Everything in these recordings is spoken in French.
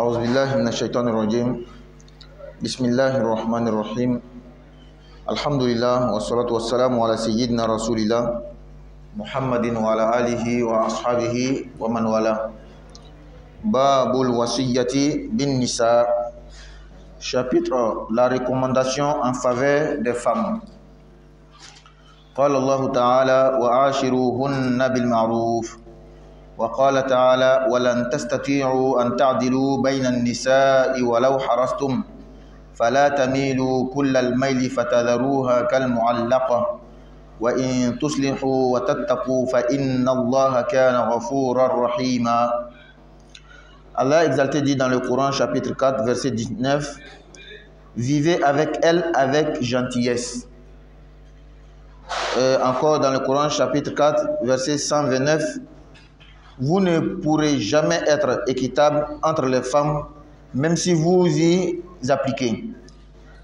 أعوذ بالله من الشيطان الرجيم. بسم الله الرحمن الرحيم. الحمد لله والصلاة والسلام على سيدنا رسول الله محمد وعلى آله وأصحابه ومن والاه. باب الوصية بالنساء. Chapitre la recommandation en faveur des femmes. قال الله تعالى وعاشروهن بالمعروف وقال تعالى ولن تستطيعوا أن تعدلوا بين النساء ولو حرصتم فلا تميلوا كل الميل فتذروها كالمعلقة وإن تصلحوا وتتقوا فإن الله كان غفورا رحيما. Allah exalté dit dans le Coran chapitre 4 verset 19: Vivez avec elle avec gentillesse. Encore dans le Coran chapitre 4 verset 129: Vous ne pourrez jamais être équitable entre les femmes, même si vous y appliquez.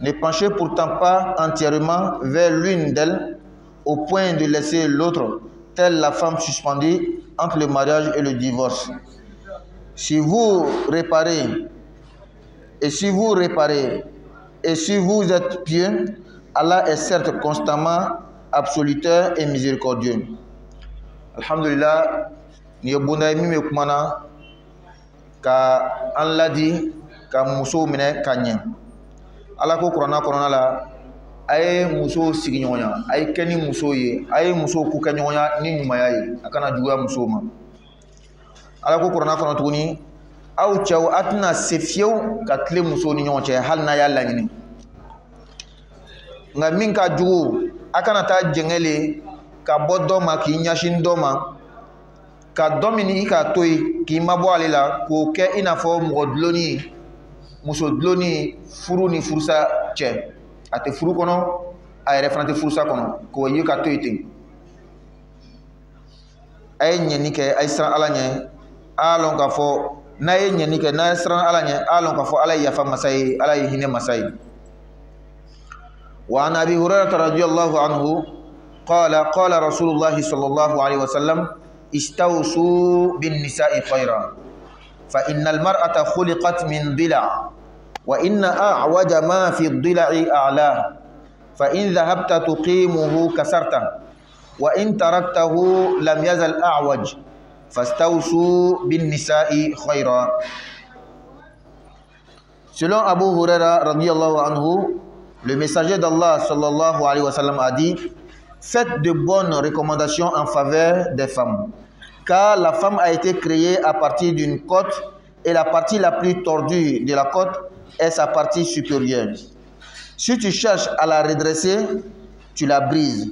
Ne penchez pourtant pas entièrement vers l'une d'elles, au point de laisser l'autre, telle la femme suspendue entre le mariage et le divorce. Si vous réparez, et si vous êtes pieux, Allah est certes constamment absoluteur et miséricordieux. Alhamdulillah, ni yobunda mi me kumana ka an ladi ka muso minɛ ka ɲɛ. Ala ko kuranna kɔnɔna la a ye muso sigi ɲɔgɔn ya, a ye kɛ ni muso ye, a ye muso ku kɛ ɲɔgɔn ya ni ɲumanya ye, a kana juguya muso ma. Ala ko kuranna kɔnɔ tuguni aw cɛw a tɛna se fiyewu ka tile muso ni ɲɔgɔn cɛ hali n'a y'a laɲini. Nka min ka jugu a kana taa jɛngɛle ka bɔ dɔ ma k'i ɲɛsin dɔ ma, ka dɔ min i k'a to yen k'i mabɔ ale la k'o kɛ i n'a fɔ mɔgɔ dulonni, muso dulonni, furu ni furusa cɛ. A tɛ furu kɔnɔ, a yɛrɛ fana tɛ furusa kɔnɔ, k'o ye ka to yen ten. A ye ɲɛni kɛ, a ye siran Ala ɲɛ, a y'a lɔn k'a fɔ n'a ye ɲɛni kɛ, n'a ye siran Ala ɲɛ, a y'a lɔn k'a fɔ Ala ye yafa masa ye, Ala ye hinɛ masa ye. وعن أبي هريرة رضي الله عنه قال قال رسول الله صلى الله عليه وسلم استوصوا بالنساء خيرا فإن المرأة خلقت من ضلع وإن أعوج ما في الضلع أعلاه فإن ذهبت تقيمه كسرته وإن تركته لم يزل أعوج فاستوصوا بالنساء خيرا. Selon Abu Huraira radiyallahu anhu, le messager d'Allah sallallahu alayhi wa sallam a dit: faites de bonnes recommandations en faveur des femmes, car la femme a été créée à partir d'une côte et la partie la plus tordue de la côte est sa partie supérieure. Si tu cherches à la redresser, tu la brises,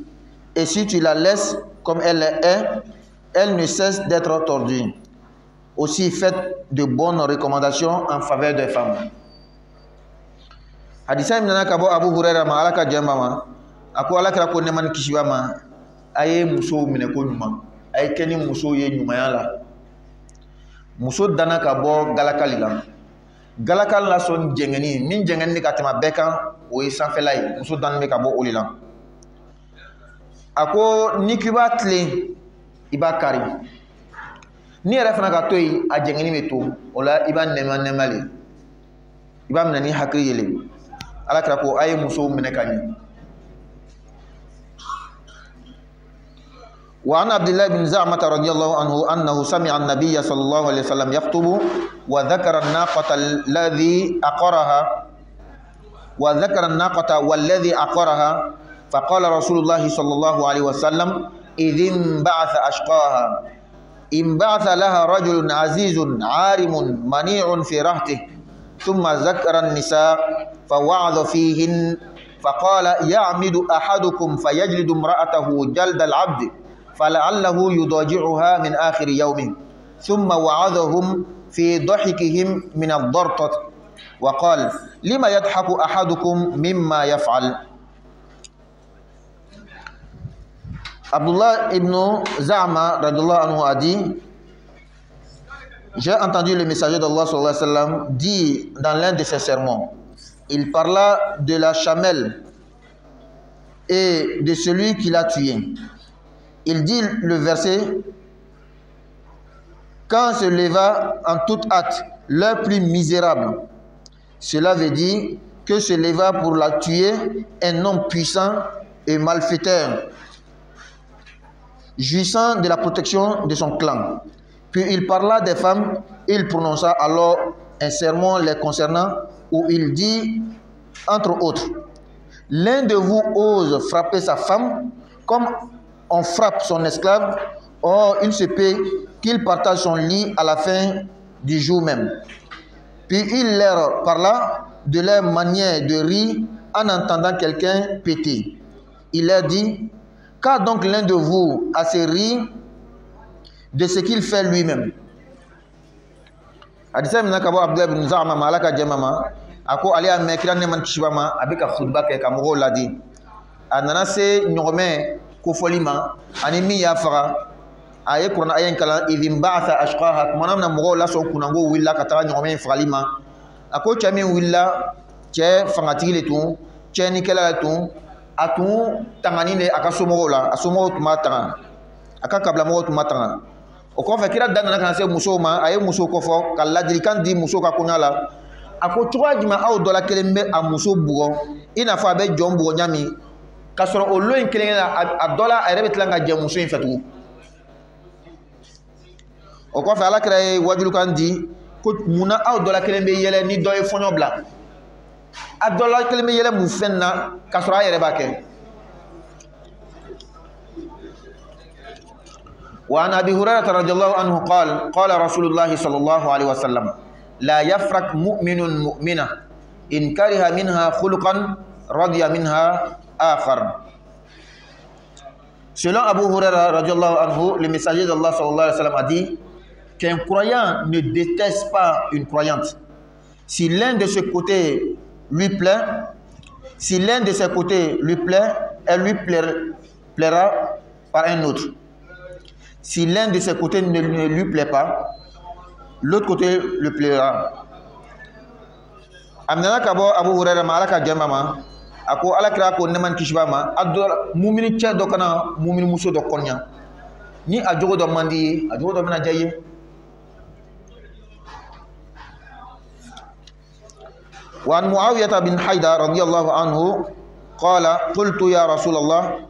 et si tu la laisses comme elle est, elle ne cesse d'être tordue. Aussi, faites de bonnes recommandations en faveur des femmes. Hadisa min nana ka bɔ Abu Huraira ma, Ala ka jɛn ma, a ko Ala kɛra ko nɛɛma ni kisiba ma, a ye musow minɛ ko ɲuman, a ye kɛ ni musow ye ɲumanya la. Muso danna ka bɔ galakali la. Galakali la sɔn jɛngɛni, min jɛngɛni ka tɛmɛ bɛɛ kan, o ye sanfɛla ye. Muso danni bɛ ka bɔ o de la. A ko ni k'i b'a tilen, i b'a kari. Ni yɛrɛ fana ka to yen, a jɛngɛni bɛ to, o la i b'a nɛma nɛma le. I b'a minɛ ni hakili ye le. Ala kira ko a ye musow minɛ ka ɲɛ. وعن عبد الله بن زعمة رضي الله عنه أنه سمع النبي صلى الله عليه وسلم يخطب وذكر الناقة والذي عقرها فقال رسول الله صلى الله عليه وسلم إذ انبعث أشقاها انبعث لها رجل عزيز عارم منيع في رهته ثم ذكر النساء فوعظ فيهن فقال يعمد أحدكم فيجلد امرأته جلد العبد فلعله يضاجعها من آخر يومه ثم وعظهم في ضحكهم من الضرطة وقال لما يضحك أحدكم مما يفعل. Abdullah ibn Za'ma radiyallahu anhu a dit: j'ai entendu le messager d'Allah sallallahu alayhi wa sallam dire dans l'un de ses sermons, il parla de la chamelle et de celui qui l'a tué. Il dit le verset quand se leva en toute hâte l'heure plus misérable. Cela veut dire que se leva pour la tuer un homme puissant et malfaiteur, jouissant de la protection de son clan. Puis il parla des femmes, il prononça alors un sermon les concernant, où il dit, entre autres, l'un de vous ose frapper sa femme comme on frappe son esclave, or il se peut qu'il partage son lit à la fin du jour même. Puis il leur parla de leur manière de rire en entendant quelqu'un péter. Il leur dit, car donc l'un de vous a se rire de ce qu'il fait lui-même. Hadisa mina kabo Abdullah ibn Za'ma malaka jamama ako ali ame kila ne man kishibama abika khutba ke ka mogo ladi anana se nyogome ko folima ani mi ya faga aye qur'an ayen kala idhim ba'atha ashqaha kuma na mogo la so kunango willa katara nyogome falima ako chami willa che fangati le tun che ni kala tun atun tangani ne akaso mogo la asomo tuma tanga aka kabla mogo tuma tanga o ko fe kira dan na kan se muso ma aye muso ko fo kala dirikan di muso ka kunyala ako tuwajima aw dola kelembe a muso bugo ina fa be jom bugo nyami kasoro o loyin kelenga a dola ay rebe tlanga je muso in fatu o ko fe ala kira wajulu kan di ko muna aw dola kelembe yele ni doye fonyo bla a dola kelembe yele mu fenna kasoro ay rebe ke وعن أبي هريرة رضي الله عنه قال قال رسول الله صلى الله عليه وسلم لا يفرق مؤمن مؤمنة إن كره منها خلقا رضي منها آخر. Selon Abu Huraira radiallahu anhu, le messager d'Allah sallallahu alayhi wa sallam a dit qu'un croyant ne déteste pas une croyante. Si l'un de ses côtés lui plaît, si l'un de ses côtés lui plaît, elle lui plaira par un autre. Si l'un de ses côtés ne lui plaît pas, l'autre côté le plaira. Amnana kabo Abu Huraira ma alaka jamama ako alakira ko neman kishbama ador mumini che do kana mumini muso do konya ni ajogo do mandi ajogo do mena jaye wa an Muawiyah bin Haida radiyallahu anhu qala qultu ya Rasulullah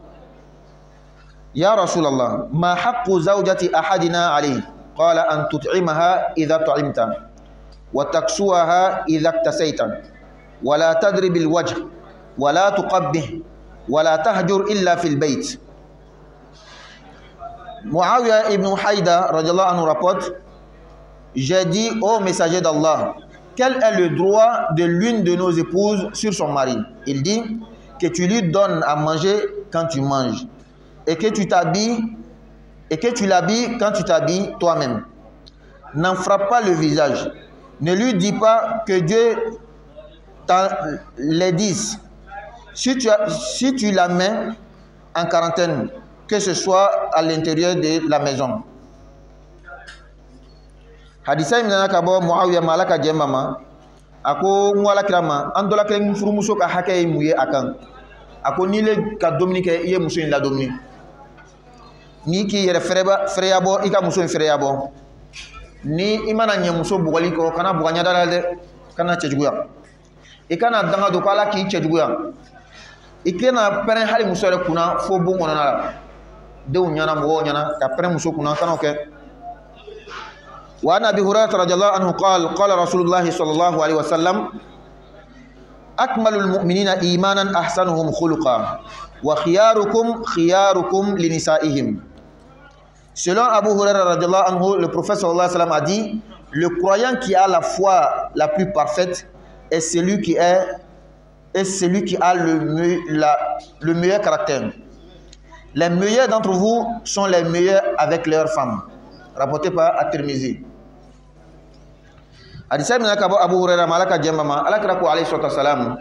يا رسول الله ما حق زوجة أحدنا عليه قال أن تطعمها إذا طعمت وتكسوها إذا اكتسيت ولا تضرب الوجه ولا تقبه ولا تهجر إلا في البيت. Muawiyah ibn Haida radiallahu anhu rapporte, j'ai dit au messager d'Allah, quel est le droit de l'une de nos épouses sur son mari? Il dit que tu lui donnes à manger quand tu manges et que tu t'habilles et que tu l'habilles quand tu t'habilles toi-même. N'en frappe pas le visage. Ne lui dis pas que Dieu t'en les dise. Si tu la mets en quarantaine, que ce soit à l'intérieur de la maison. Hadisa imnana kabo Muawiya malaka jemama ako ngwala krama andola kren furu muso ka hake muye akan ako nile ka dominique ye muso in la domini ni ki yere freya bo ika muso in freya bo ni imana nya muso bugali ko kana buganya dalade kana chejuya ikana danga do kala ki chejuya ikena pere hali muso re kuna fo bo ngona la de unyana mo nyana ka pere muso kuna kana ke wa nabi hurairah radhiyallahu anhu qala rasulullah sallallahu alaihi wasallam akmalul mu'minina imanan ahsanuhum khuluqa wa khiyarukum linisaihim. Selon Abu Hurairah radhiyallahu anhu, le prophète sallallahu alayhi wa sallam a dit, le croyant qui a la foi la plus parfaite est celui qui a le meilleur caractère. Les meilleurs d'entre vous sont les meilleurs avec leurs femmes. Rapporté par At-Tirmizi. Hadisa min ka Abu Hurairah malaka jambama alakra ko alayhi salatu wasalam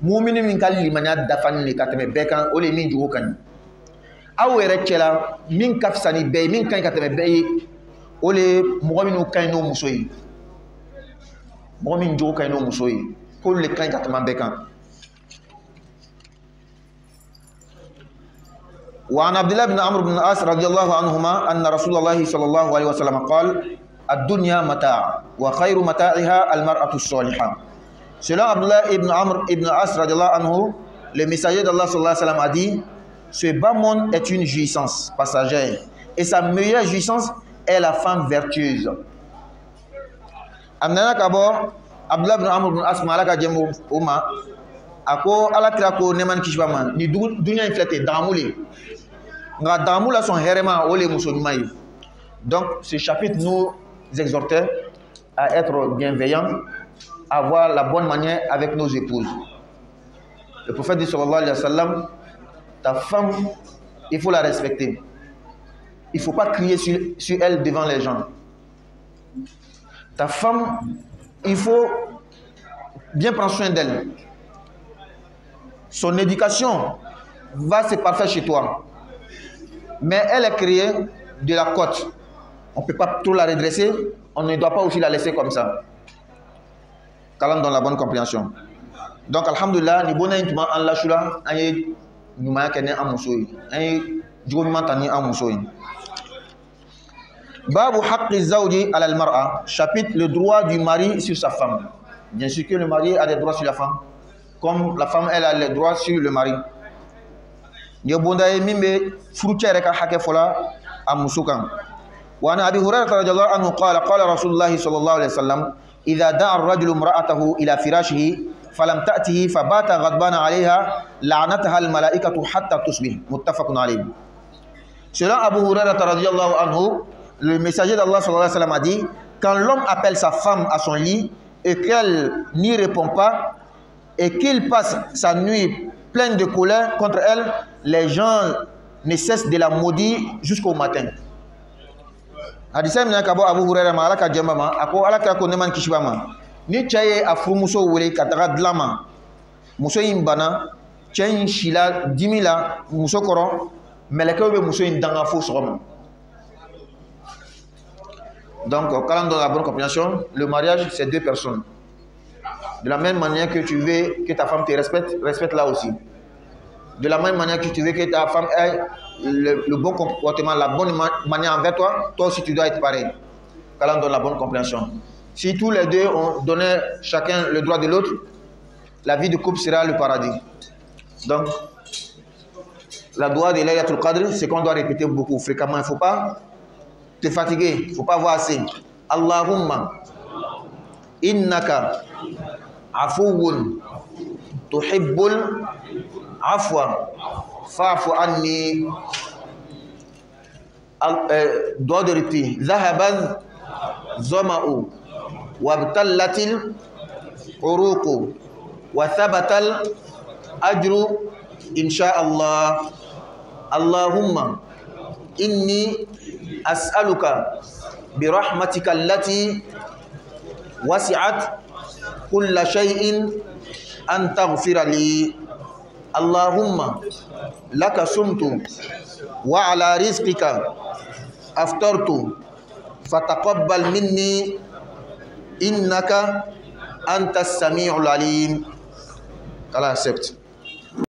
mu'minu min kalli manya dafan ni katame bekan ole min jugo kan awere cela min kafsani be min kan katame be ole mu'minu kan no musoyi mu'min jugo kan no musoyi ko le kan katama bekan. وعن عبد الله بن عمرو بن العاص رضي الله عنهما أن رسول الله صلى الله عليه وسلم قال ad-dunya mata' wa khayru mata'iha al-mar'atu as-salihah. Selon Abdullah ibn Amr ibn As radiyallahu anhu, le messager d'Allah sallallahu alayhi wa sallam a dit: ce bas monde est une jouissance passagère et sa meilleure jouissance est la femme vertueuse. Amnana kabo Abdullah ibn Amr ibn As malaka jembo uma ako alakira ko neman kishbama ni dunya inflété damuli nga damula son herema ole musulmai. Donc ce chapitre nous exhortait à être bienveillants, à avoir la bonne manière avec nos épouses. Le prophète dit sallallahu alayhi wa sallam: ta femme, il faut la respecter. Il ne faut pas crier sur elle devant les gens. Ta femme, il faut bien prendre soin d'elle. Son éducation va se parfaire chez toi. Mais elle est créée de la côte. On ne peut pas trop la redresser. On ne doit pas aussi la laisser comme ça. Qu'Allah donne la bonne compréhension. Donc, alhamdulillah, ni bonne intima en la shula, aye nyuma kene amusoyi, aye jogoma tani amusoyi. Babu haqqi zawji ala al-mar'a, chapitre le droit du mari sur sa femme. Bien sûr que le mari a des droits sur la femme, comme la femme elle a les droits sur le mari. Ni bonda e mimbe fruchere ka hake fola amusukan. Wa ana Abi Hurairah radhiyallahu anhu qala qala Rasulullah sallallahu alaihi wasallam: idha da'a ar-rajulu imra'atahu ila firashihi falam ta'tihi fabata ghadbana 'alayha la'nataha al-mala'ikatu hatta tusbih. Muttafaqun alayh. Selon Abu Hurairah radhiyallahu anhu, le messager d'Allah sallallahu alayhi wa sallam a dit: quand l'homme appelle sa femme à son lit et qu'elle n'y répond pas et qu'il passe sa nuit pleine de colère contre elle, les gens ne cessent de la maudire jusqu'au matin. Hadisa mina kabo Abu Hurairah ma alaka jambama ako alaka ko neman kishibama ni chaye afru muso wele kataga dlama muso imbana chayin shila dimila muso koro meleke be muso indanga fo sogoma. Donc quand on donne la bonne compréhension, le mariage c'est deux personnes. De la même manière que tu veux que ta femme te respecte, respecte-la aussi. De la même manière que tu veux que ta femme ait le bon comportement, la bonne manière envers toi, toi aussi tu dois être pareil. Quand on donne la bonne compréhension. Si tous les deux ont donné chacun le droit de l'autre, la vie de couple sera le paradis. Donc, la doua de Laylatul Qadr, c'est qu'on doit répéter beaucoup, fréquemment. Il ne faut pas te fatiguer, il ne faut pas voir assez. Allahumma innaka afuwun tuhibbul afwa fa'fu anni. Doigt de répit. Zahaban zama'u wabtallatil uruqu wa thabatal ajru insha'Allah. Allahumma inni as'aluka birahmatika allati wasi'at kulla shay'in an taghfira li. Allahumma laka sumtu wa ala rizqika aftartu fataqabbal minni innaka antas sami'ul alim. Allah accepte.